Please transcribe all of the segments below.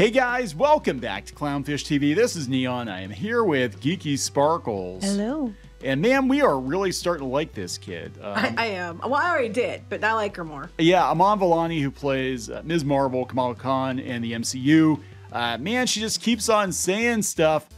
Hey guys, welcome back to Clownfish TV. This is Neon. I am here with Geeky Sparkles. Hello. And man, we are really starting to like this kid. I am. Well, I already did, but I like her more. Yeah, Iman Vellani, who plays Ms. Marvel, Kamala Khan in the MCU. Man, she just keeps on saying stuff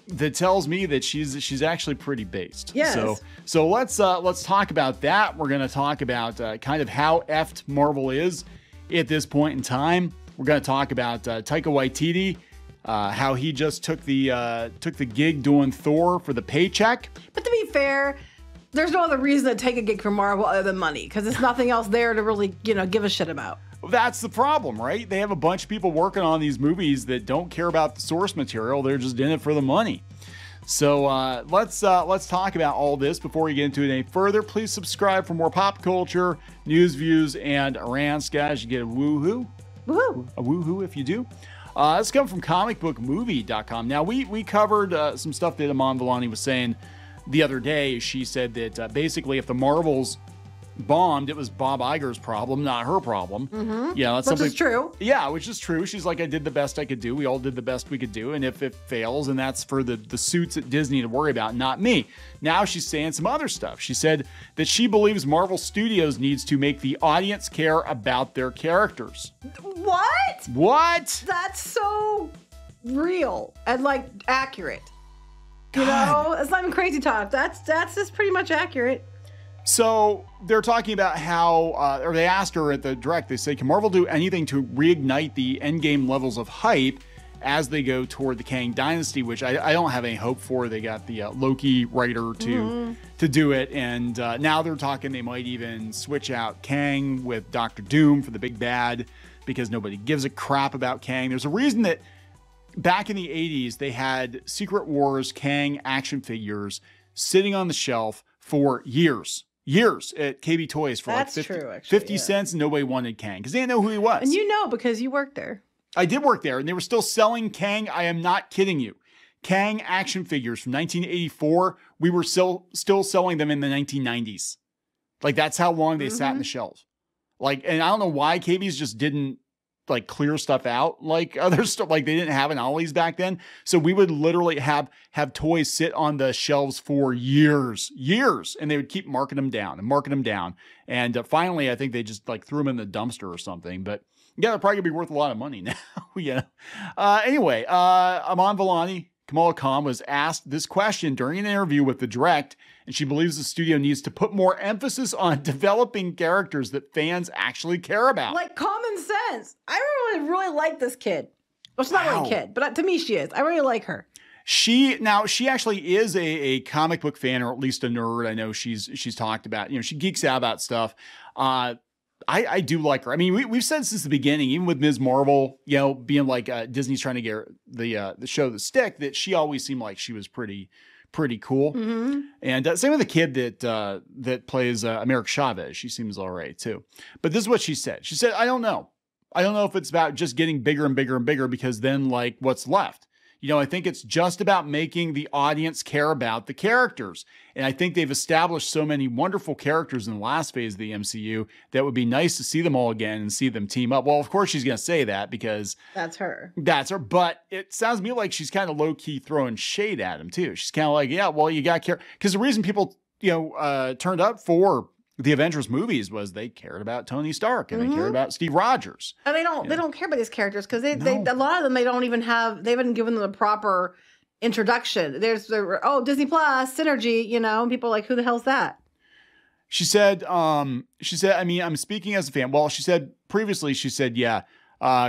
that tells me that she's actually pretty based. Yes. So let's talk about that. We're going to talk about kind of how effed Marvel is at this point in time. We're going to talk about Taika Waititi, how he just took the gig doing Thor for the paycheck. But to be fair, there's no other reason to take a gig from Marvel other than money, because there's nothing else there to really, give a shit about. That's the problem, right? They have a bunch of people working on these movies that don't care about the source material. They're just in it for the money. So let's talk about all this before we get into it any further. Please subscribe for more pop culture, news, views, and rants, guys. You get a woohoo. Woohoo! A woohoo if you do. This comes from comicbookmovie.com. Now, we covered some stuff that Iman Vellani was saying the other day. She said that basically if the Marvels bombed, it was Bob Iger's problem, not her problem. Mm-hmm. Yeah, that's which something. Is true. Yeah, which is true. She's like, I did the best I could do. We all did the best we could do. And if it fails, and that's for the suits at Disney to worry about, not me. Now she's saying some other stuff. She said that she believes Marvel Studios needs to make the audience care about their characters. What? What? That's so real and like accurate. God. It's not even crazy talk. That's just pretty much accurate. So they're talking about how, or they asked her at the direct, they say, can Marvel do anything to reignite the endgame levels of hype as they go toward the Kang Dynasty, which I don't have any hope for. They got the Loki writer to do it. And now they're talking they might even switch out Kang with Doctor Doom for the big bad because nobody gives a crap about Kang. There's a reason that back in the 80s, they had Secret Wars Kang action figures sitting on the shelf for years at KB Toys for That's like 50, true, actually, 50 cents, and nobody wanted Kang because they didn't know who he was. And because you worked there. I did work there, and they were still selling Kang. I am not kidding you. Kang action figures from 1984, we were still selling them in the 1990s. Like, that's how long they sat in the shelves. Like, and I don't know why KB's just didn't like clear stuff out like other stuff. Like, they didn't have an Ollie's back then. So we would literally have toys sit on the shelves for years, and they would keep marking them down. And finally, I think they just like threw them in the dumpster or something. But yeah, they're probably gonna be worth a lot of money now. Anyway, Iman Vellani, Kamala Khan, was asked this question during an interview with The Direct, and she believes the studio needs to put more emphasis on developing characters that fans actually care about. Like common sense. I really like this kid. Well, she's not really a kid, but to me she is. I really like her. She actually is a comic book fan, or at least a nerd. I know she's talked about, she geeks out about stuff. I do like her. I mean, we've said since the beginning, even with Ms. Marvel, being like Disney's trying to get the show the stick, that she always seemed like she was pretty cool. Mm-hmm. And same with the kid that plays America Chavez. She seems all right too. But this is what she said. She said, I don't know if it's about just getting bigger and bigger and bigger, because then like what's left? I think it's just about making the audience care about the characters. And I think they've established so many wonderful characters in the last phase of the MCU that would be nice to see them all again and see them team up. Well, of course she's going to say that because that's her. But it sounds to me like she's kind of low key throwing shade at him too. She's kind of like, yeah, well, you got to care. Because the reason people, turned up for the Avengers movies was they cared about Tony Stark and they cared about Steve Rogers. And they don't care about these characters because they a lot of them they haven't given them the proper introduction. There's Disney Plus synergy, and people are like, who the hell's that? She said, I mean, I'm speaking as a fan. Well, she said previously, yeah,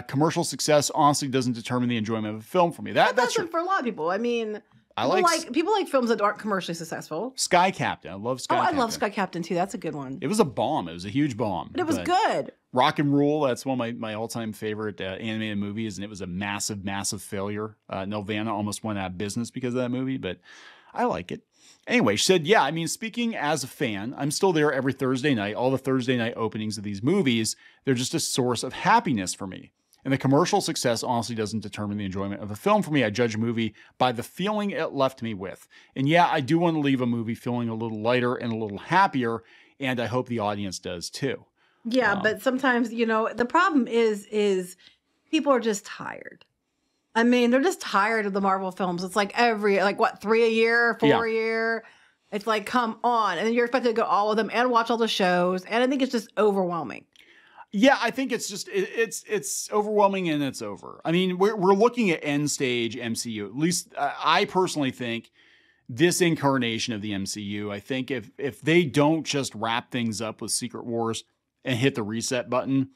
commercial success honestly doesn't determine the enjoyment of a film for me. That's doesn't for a lot of people. I mean, people like films that aren't commercially successful. Sky Captain. I love Sky Captain. I love Sky Captain too. That's a good one. It was a bomb. It was a huge bomb. But it was good. Rock and Rule. That's one of my all-time favorite animated movies, and it was a massive, massive failure. Nelvana almost went out of business because of that movie, but I like it. Anyway, she said, yeah, I mean, speaking as a fan, I'm still there every Thursday night. All the Thursday night openings of these movies, they're just a source of happiness for me. And the commercial success honestly doesn't determine the enjoyment of a film for me. I judge a movie by the feeling it left me with. And yeah, I do want to leave a movie feeling a little lighter and a little happier, and I hope the audience does too. Yeah, but sometimes, the problem is people are just tired. I mean, they're just tired of the Marvel films. It's like what, 3 a year, 4 a year? It's like, come on. And then you're expected to go all of them and watch all the shows. And I think it's just overwhelming. Yeah, I think it's just, it's overwhelming and it's over. I mean, we're looking at end stage MCU. At least I personally think this incarnation of the MCU, I think if they don't just wrap things up with Secret Wars and hit the reset button,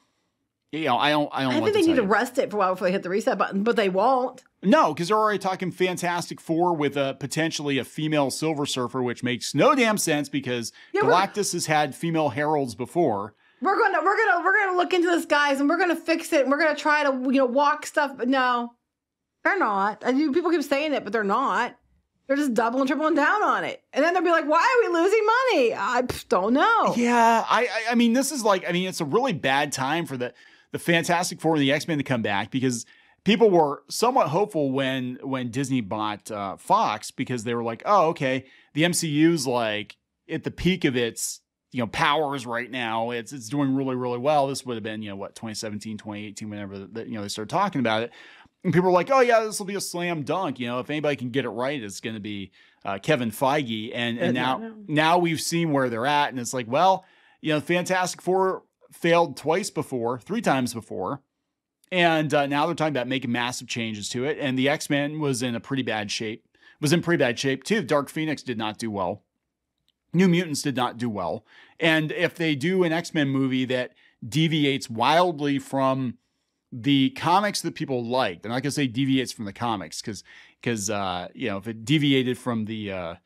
you know, I think they need to rest it for a while before they hit the reset button, but they won't. No, because they're already talking Fantastic Four with potentially a female Silver Surfer, which makes no damn sense because Galactus has had female heralds before. We're gonna look into this, guys, and we're gonna fix it. And we're gonna try to walk stuff. But no, they're not. I mean, people keep saying it, but they're not. They're just doubling, tripling down on it. And then they'll be like, why are we losing money? I don't know. Yeah, I mean, this is like, I mean, it's a really bad time for the Fantastic Four and the X-Men to come back because people were somewhat hopeful when Disney bought Fox because they were like, oh, okay, the MCU's like at the peak of its, powers right now. It's doing really, really well. This would have been, 2017, 2018, whenever they started talking about it. And people were like, oh yeah, this will be a slam dunk. If anybody can get it right, it's going to be Kevin Feige. And now we've seen where they're at. And it's like, well, Fantastic Four failed three times before. And now they're talking about making massive changes to it. And the X-Men was in pretty bad shape too. Dark Phoenix did not do well. New Mutants did not do well. And if they do an X-Men movie that deviates wildly from the comics that people like, they're not going to say deviates from the comics because if it deviated from the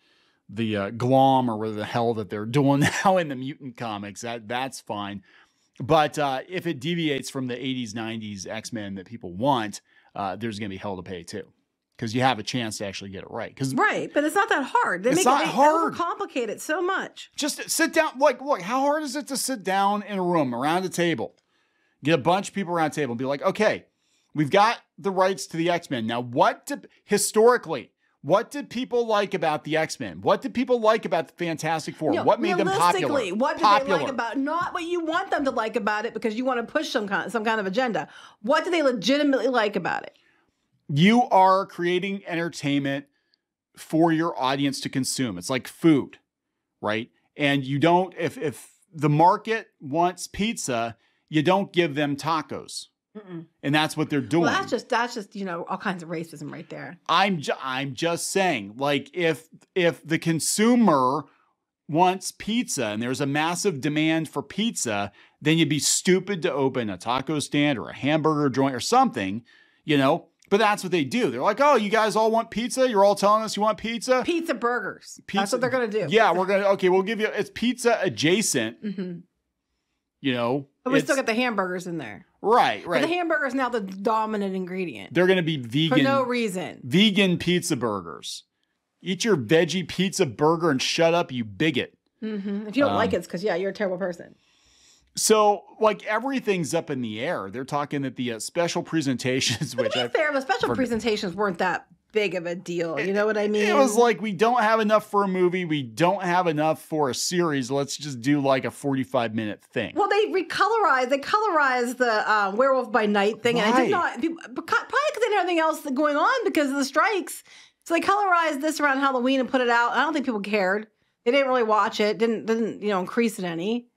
glom or whatever the hell that they're doing now in the mutant comics, that's fine. But if it deviates from the 80s, 90s X-Men that people want, there's going to be hell to pay too. Because you have a chance to actually get it right. Right, but it's not that hard. They overcomplicate it so much. Just sit down. Look, how hard is it to sit down in a room around a table, get a bunch of people around a table and be like, okay, we've got the rights to the X-Men. Now, historically, what did people like about the X-Men? What did people like about the Fantastic Four? What made them popular? What did they like about not what you want them to like about it because you want to push some kind of agenda? What do they legitimately like about it? You are creating entertainment for your audience to consume. It's like food, right? And you don't, if the market wants pizza, you don't give them tacos. Mm-mm. And that's what they're doing. Well, that's just all kinds of racism right there. I'm just saying, like, if the consumer wants pizza and there's a massive demand for pizza, then you'd be stupid to open a taco stand or a hamburger joint or something, But that's what they do. They're like, oh, you guys all want pizza? You're all telling us you want pizza? Pizza burgers. That's what they're going to do. Yeah, we'll give you, it's pizza adjacent. Mm-hmm. But we still get the hamburgers in there. Right. But the hamburger is now the dominant ingredient. They're going to be vegan. For no reason. Vegan pizza burgers. Eat your veggie pizza burger and shut up, you bigot. Mm-hmm. If you don't like it, it's because, you're a terrible person. So, like, everything's up in the air. They're talking that the special presentations, which to be fair, the special presentations weren't that big of a deal. You know what I mean? It was like, we don't have enough for a movie. We don't have enough for a series. Let's just do like a 45-minute thing. Well, they colorized the Werewolf by Night thing. Right. And I did not, probably because they didn't have anything else going on because of the strikes. So they colorized this around Halloween and put it out. I don't think people cared. They didn't really watch it. Didn't increase it any.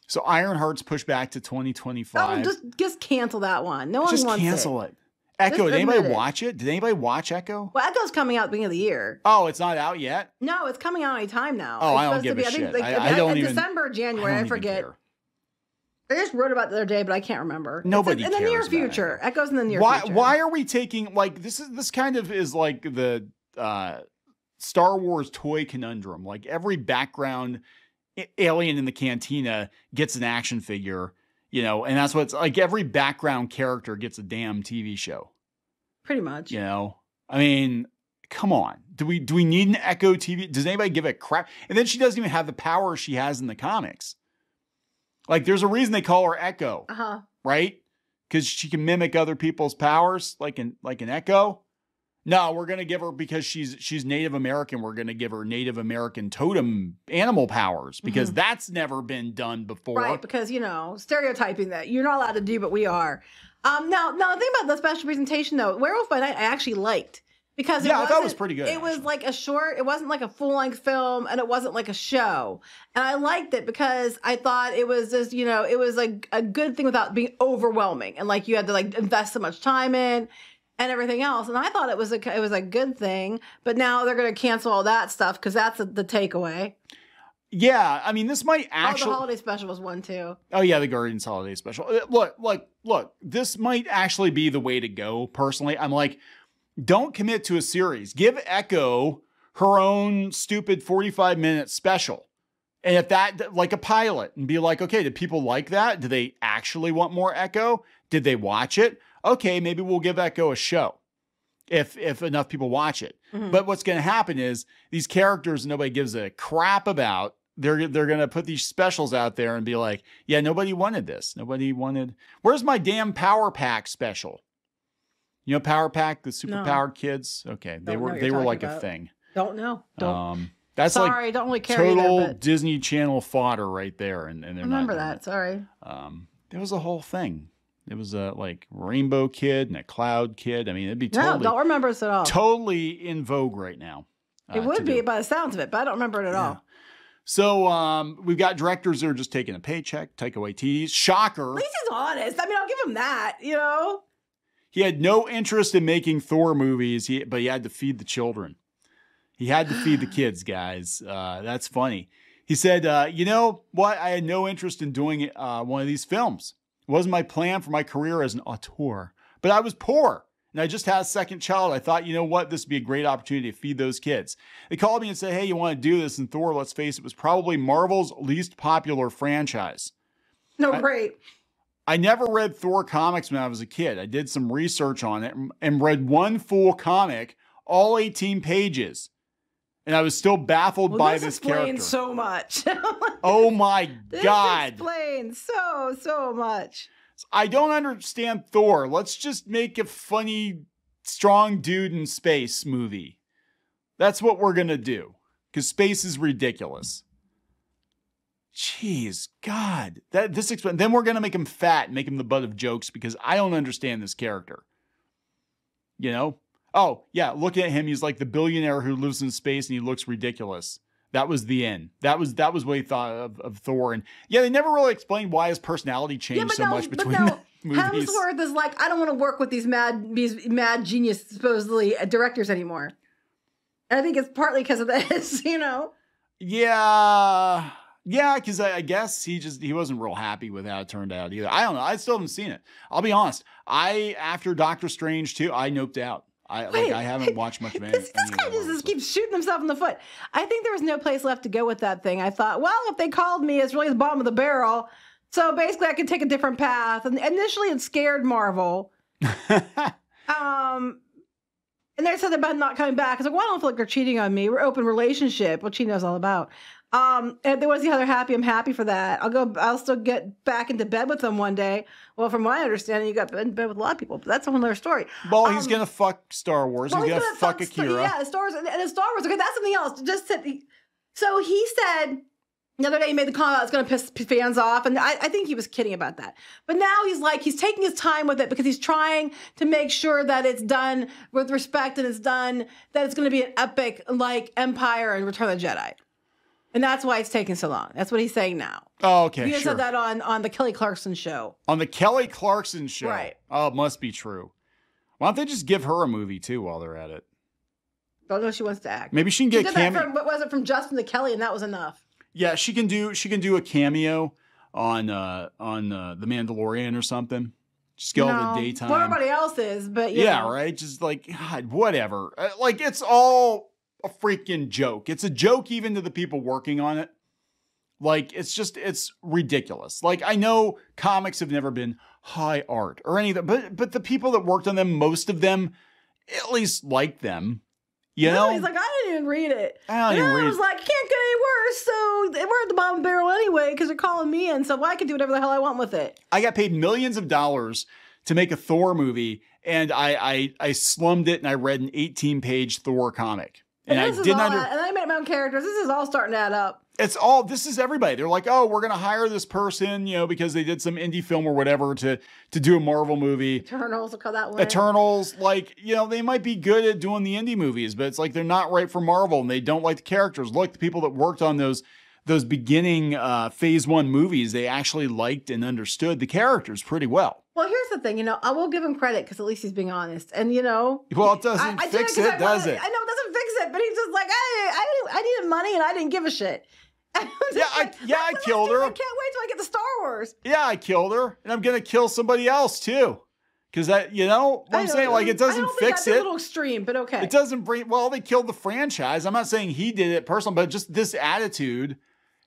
So Ironheart's pushed back to 2025. Oh, just cancel that one. No one wants it. Just cancel it. Echo, did anybody watch it? Did anybody watch Echo? Well, Echo's coming out at the beginning of the year. Oh, it's not out yet? No, it's coming out any time now. Oh, I don't give a shit. I don't even. December, January, I forget. I just wrote about it the other day, but I can't remember. Nobody cares. In the near future. Echo's in the near future. Why are we taking, like, this kind of is like the Star Wars toy conundrum. Like, every background alien in the cantina gets an action figure, and that's what it's like. Every background character gets a damn TV show. Pretty much. I mean, come on. Do we need an Echo TV? Does anybody give a crap? And then she doesn't even have the power she has in the comics. Like, there's a reason they call her Echo. Uh-huh. Right? Because she can mimic other people's powers, like an Echo. No, we're going to give her, because she's Native American, we're going to give her Native American totem animal powers, because that's never been done before. Right, because, stereotyping that you're not allowed to do, but we are. Now the thing about the special presentation though, Werewolf by Night, I actually liked because I thought it was pretty good. It was like a short. It wasn't like a full length film, and it wasn't like a show. And I liked it because I thought it was just it was like a good thing without being overwhelming, and like you had to like invest so much time in and everything else. And I thought it was a good thing. But now they're going to cancel all that stuff because that's the takeaway. Yeah, I mean, this might actually. Oh, the holiday special was one too. Oh yeah, the Guardians holiday special. Look. This might actually be the way to go. Personally, I'm like, don't commit to a series. Give Echo her own stupid 45-minute special, and if that like a pilot, and be like, okay, did people like that? Do they actually want more Echo? Did they watch it? Okay, maybe we'll give Echo a show. If enough people watch it. Mm-hmm. But what's going to happen is these characters nobody gives a crap about. They're going to put these specials out there and be like, yeah, nobody wanted this. Nobody wanted. Where's my damn Power Pack special? You know, Power Pack, the super powered kids. Okay, they were like a thing. Don't know. Don't. That's sorry, like don't really care total either, Disney Channel fodder right there, and they're remember not that. Sorry. There was a whole thing. It was a like Rainbow Kid and a Cloud Kid. I mean, it'd be totally. No, don't remember this at all. Totally in vogue right now. It would be by the sounds of it, but I don't remember it at all. So we've got directors that are just taking a paycheck. Taika Waititi's shocker. At least he's honest. I mean, I'll give him that. He had no interest in making Thor movies, but he had to feed the children. He had to feed the kids, guys. That's funny. He said, you know what? I had no interest in doing one of these films. It wasn't my plan for my career as an auteur, but I was poor. And I just had a second child. I thought, you know what? This would be a great opportunity to feed those kids. They called me and said, hey, you want to do this? And Thor, let's face it, was probably Marvel's least popular franchise. No, great. I never read Thor comics when I was a kid. I did some research on it and read one full comic, all 18 pages. And I was still baffled by this character. This explains so much. Oh my God. This explains so much. I don't understand Thor. Let's just make a funny, strong dude in space movie. That's what we're going to do. Because space is ridiculous. Jeez, God. Then we're going to make him fat and make him the butt of jokes because I don't understand this character. You know? Oh, yeah, look at him. He's like the billionaire who lives in space and he looks ridiculous. That was the end. That was what he thought of Thor. And yeah, they never really explained why his personality changed so much between the movies. Hemsworth is like, I don't want to work with these mad genius, supposedly, directors anymore. And I think it's partly because of this, Yeah. Yeah, because I guess he wasn't real happy with how it turned out either. I don't know. I still haven't seen it. I'll be honest. After Doctor Strange 2, I noped out. I haven't watched much of it. This guy just keeps shooting himself in the foot. I think there was no place left to go with that thing. I thought, well, if they called me, it's really the bottom of the barrel. So basically, I could take a different path. And initially, it scared Marvel. And they said about not coming back. I was like, well, I don't feel like they're cheating on me. We're open relationship, which he knows all about. And there was the other happy. I'm happy for that. I'll still get back into bed with them one day. Well, from my understanding, you got in bed with a lot of people, but that's a whole other story. Well, he's gonna fuck Star Wars. He's gonna fuck Akira. Yeah, Star Wars and Star Wars. Okay, that's something else. So he said the other day he made the comment it's gonna piss fans off, and I think he was kidding about that. But now he's taking his time with it because he's trying to make sure that it's done with respect and that it's gonna be an epic like Empire and Return of the Jedi. And that's why it's taking so long. That's what he's saying now. Oh, okay, He said that on the Kelly Clarkson show. On the Kelly Clarkson show? Right. Oh, it must be true. Why don't they just give her a movie, too, while they're at it? Don't know if she wants to act. Maybe she can get cameo. What was it, from Justin to Kelly, and that was enough. Yeah, she can do a cameo on The Mandalorian or something. Just go all the daytime. Well, everybody else is, but yeah, right? Just like, God, whatever. Like, it's all a freaking joke. It's a joke even to the people working on it. Like, it's ridiculous. Like, I know comics have never been high art or anything, but the people that worked on them, most of them at least liked them. You know? He's like, I didn't even read it. I was like, can't get any worse. So we're at the bottom of the barrel anyway because they're calling me in. So I can do whatever the hell I want with it. I got paid millions of dollars to make a Thor movie, and I slummed it and I read an 18-page Thor comic. And I didn't and I made my own characters. This is all starting to add up. This is everybody. They're like, oh, we're going to hire this person, because they did some indie film or whatever to do a Marvel movie. Eternals, will call that one. Eternals, they might be good at doing the indie movies, but it's like they're not right for Marvel and they don't like the characters. Look, the people that worked on those beginning phase 1 movies, they actually liked and understood the characters pretty well. Well, here's the thing, I will give him credit because at least he's being honest. And, well, it doesn't fix it, does it? I know it doesn't fix it, but he's just like, I needed money and I didn't give a shit. I killed her. I can't wait till I get to Star Wars. Yeah, I killed her, and I'm gonna kill somebody else too, because that, what I'm saying, it doesn't fix it. A little extreme, but okay. It doesn't bring. Well, they killed the franchise. I'm not saying he did it personally, but just this attitude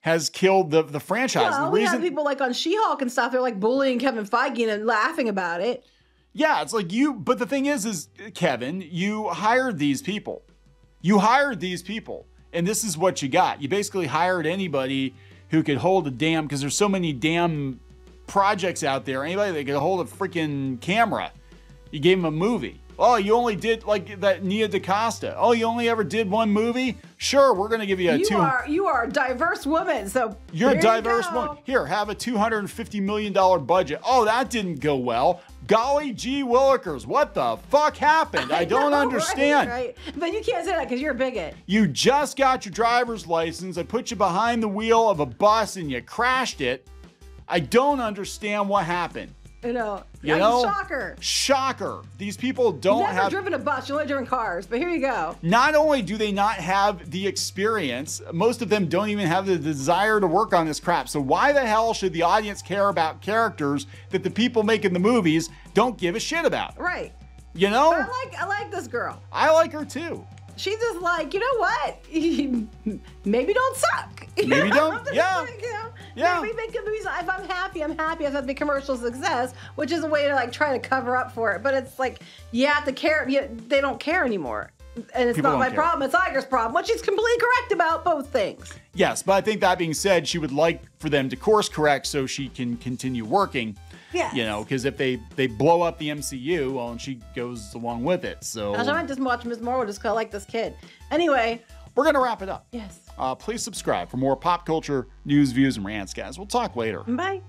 has killed the franchise. Well, we have people like on She-Hulk and stuff. They're like bullying Kevin Feige and laughing about it. Yeah, it's like but the thing is Kevin, you hired these people. And this is what you got. You basically hired anybody who could hold because there's so many damn projects out there. Anybody that could hold a freaking camera. You gave them a movie. Oh, you only did like that Nia DaCosta. Oh, you only ever did one movie? Sure, we're going to give you You are a diverse woman, so you're a diverse woman. Here, have a $250 million budget. Oh, that didn't go well. Golly gee willikers, what the fuck happened? I don't understand. Right. But you can't say that because you're a bigot. You just got your driver's license. I put you behind the wheel of a bus and you crashed it. I don't understand what happened. Shocker. These people don't have... You've never driven a bus. You've only driven cars, but here you go. Not only do they not have the experience, most of them don't even have the desire to work on this crap. So why the hell should the audience care about characters that the people making the movies don't give a shit about? Right. I like this girl. I like her too. She's just like, you know what? Maybe don't suck. Maybe don't. Yeah. Yeah. Maybe make good movies. If I'm happy, I'm happy. If I have a commercial success, which is a way to try to cover up for it. But it's like, you have to care. They don't care anymore. And it's not my problem. It's Iger's problem, which she's completely correct about both things. Yes, but I think that being said, she would like for them to course correct so she can continue working. Yeah. Because if they blow up the MCU, well, and she goes along with it. So I might just watch Ms. Marvel just because I like this kid. Anyway. We're going to wrap it up. Yes. Please subscribe for more pop culture news, views, and rants, guys. We'll talk later. Bye.